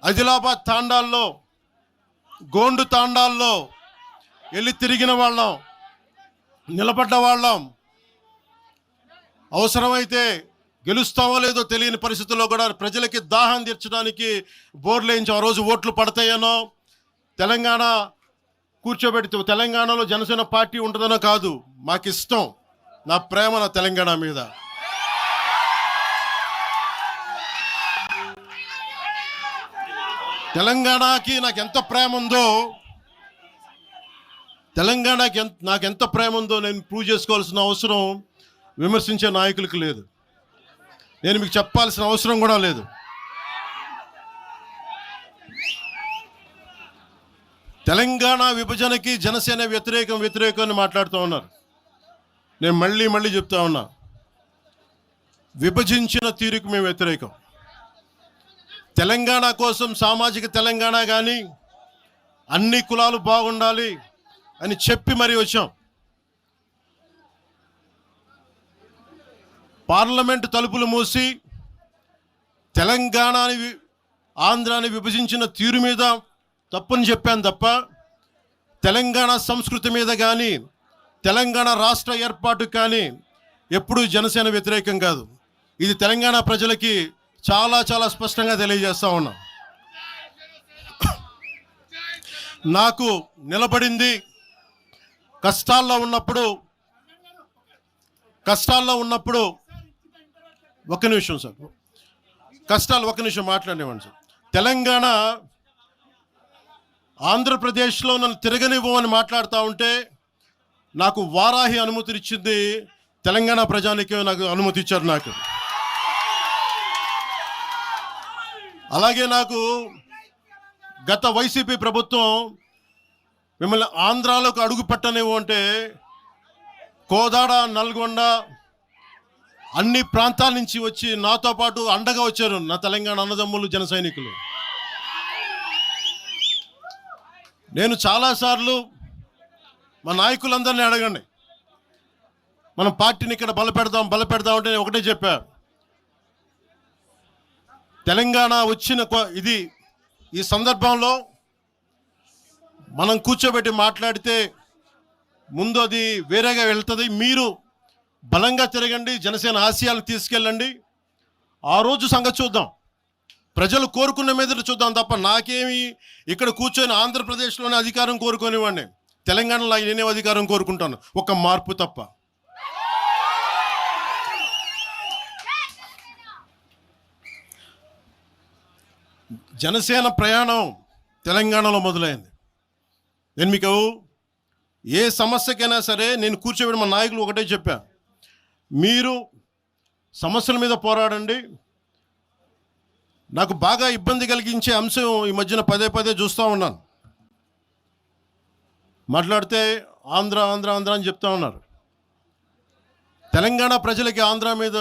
ఆదిలాబాద్ తాండాల్లో, గోండు తాండాల్లో వెళ్ళి తిరిగిన వాళ్ళం, నిలబడ్డ వాళ్ళం. అవసరమైతే గెలుస్తామో లేదో తెలియని పరిస్థితుల్లో కూడా ప్రజలకి దాహం తీర్చడానికి బోర్లు వేయించి ఆ రోజు ఓట్లు పడతాయనో, తెలంగాణ కూర్చోబెడితే తెలంగాణలో జనసేన పార్టీ ఉంటుందనో కాదు. మాకు ఇష్టం, నా ప్రేమ నా తెలంగాణ మీద. తెలంగాణకి నాకు ఎంత ప్రేమ ఉందో, తెలంగాణకి నాకెంత ప్రేమ ఉందో నేను ప్రూవ్ చేసుకోవాల్సిన అవసరం విమర్శించే నాయకులకు లేదు. నేను మీకు చెప్పాల్సిన అవసరం కూడా లేదు. తెలంగాణ విభజనకి జనసేన వ్యతిరేకం అని మాట్లాడుతూ ఉన్నారు. నేను మళ్ళీ చెప్తా ఉన్నా, విభజించిన తీరుకు మేము వ్యతిరేకం. తెలంగాణ కోసం సామాజిక తెలంగాణ కానీ అన్ని కులాలు బాగుండాలి అని చెప్పి మరీ వచ్చాం. పార్లమెంటు తలుపులు మూసి తెలంగాణని ఆంధ్రాని విభజించిన తీరు మీద తప్పని చెప్పాను తప్ప, తెలంగాణ సంస్కృతి మీద కానీ తెలంగాణ రాష్ట్ర ఏర్పాటు కానీ ఎప్పుడూ జనసేన వ్యతిరేకం కాదు. ఇది తెలంగాణ ప్రజలకి చాలా స్పష్టంగా తెలియజేస్తా ఉన్నా. నాకు నిలబడింది కష్టాల్లో ఉన్నప్పుడు ఒక్క నిమిషం సార్, ఒక్క నిమిషం మాట్లాడేవాడిని సార్. తెలంగాణ ఆంధ్రప్రదేశ్లో నన్ను తిరగనివ్వమని మాట్లాడుతూ ఉంటే నాకు వారాహి అనుమతినిచ్చింది తెలంగాణ ప్రజానికి, నాకు అనుమతి ఇచ్చారు. నాకు అలాగే నాకు గత వైసీపీ ప్రభుత్వం మిమ్మల్ని ఆంధ్రాలోకి అడుగు పెట్టనివ్వు అంటే కోదాడ, నల్గొండ అన్ని ప్రాంతాల నుంచి వచ్చి నాతో పాటు అండగా వచ్చారు నా తెలంగాణ అన్నదమ్ములు, జన సైనికులు. నేను చాలాసార్లు మా నాయకులందరినీ అడగండి, మనం పార్టీని ఇక్కడ బలపెడదాం అంటే నేను ఒకటే చెప్పా, తెలంగాణ వచ్చిన ఈ సందర్భంలో మనం కూర్చోబెట్టి మాట్లాడితే ముందు అది వేరేగా వెళ్తుంది. మీరు బలంగా తిరగండి, జనసేన ఆశయాలను తీసుకెళ్ళండి, ఆ రోజు సంగతి చూద్దాం. ప్రజలు కోరుకున్న మీద చూద్దాం తప్ప నాకేమి ఇక్కడ కూర్చొని ఆంధ్రప్రదేశ్లోనే అధికారం కోరుకోనివ్వండి, తెలంగాణలో నేనే అధికారం కోరుకుంటాను, ఒక మార్పు తప్ప. జనసేన ప్రయాణం తెలంగాణలో మొదలైంది. నేను మీకు ఏ సమస్యకైనా సరే నేను కూర్చోబెట్టి మా నాయకులు ఒకటే చెప్పా, మీరు సమస్యల మీద పోరాడండి. నాకు బాగా ఇబ్బంది కలిగించే అంశం ఈ మధ్యన పదే చూస్తూ ఉన్నాను. మాట్లాడితే ఆంధ్ర అని చెప్తా ఉన్నారు. తెలంగాణ ప్రజలకి ఆంధ్ర మీద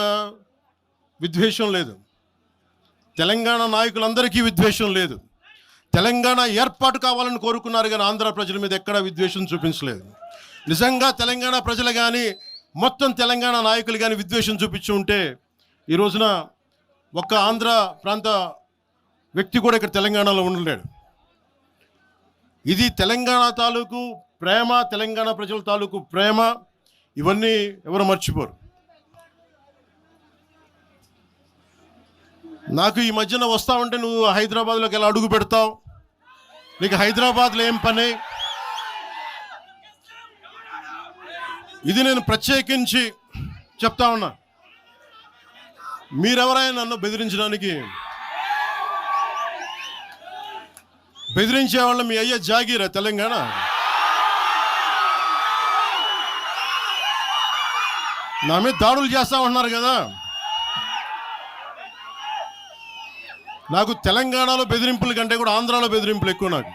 విద్వేషం లేదు, తెలంగాణ నాయకులందరికీ విద్వేషం లేదు. తెలంగాణ ఏర్పాటు కావాలని కోరుకున్నారు కానీ ఆంధ్ర ప్రజల మీద ఎక్కడా విద్వేషం చూపించలేదు. నిజంగా తెలంగాణ ప్రజలు కానీ మొత్తం తెలంగాణ నాయకులు కానీ విద్వేషం చూపించి ఉంటే ఈ రోజున ఒక్క ఆంధ్ర ప్రాంత వ్యక్తి కూడా ఇక్కడ తెలంగాణలో ఉండలేడు. ఇది తెలంగాణ తాలూకు ప్రేమ, తెలంగాణ ప్రజల తాలూకు ప్రేమ, ఇవన్నీ ఎవరు మర్చిపోరు. నాకు ఈ మధ్యన వస్తా ఉంటే నువ్వు హైదరాబాద్లోకి ఎలా అడుగు పెడతావు, నీకు హైదరాబాద్లో ఏం పని, ఇది నేను ప్రత్యేకించి చెప్తా ఉన్నా. మీరెవరైనా నన్ను బెదిరించే వాళ్ళ మీ అయ్యే జాగీరా తెలంగాణ. నా మీద దాడులు చేస్తా ఉంటున్నారు కదా. నాకు తెలంగాణలో బెదిరింపుల కంటే కూడా ఆంధ్రాలో బెదిరింపులు ఎక్కువ నాకు.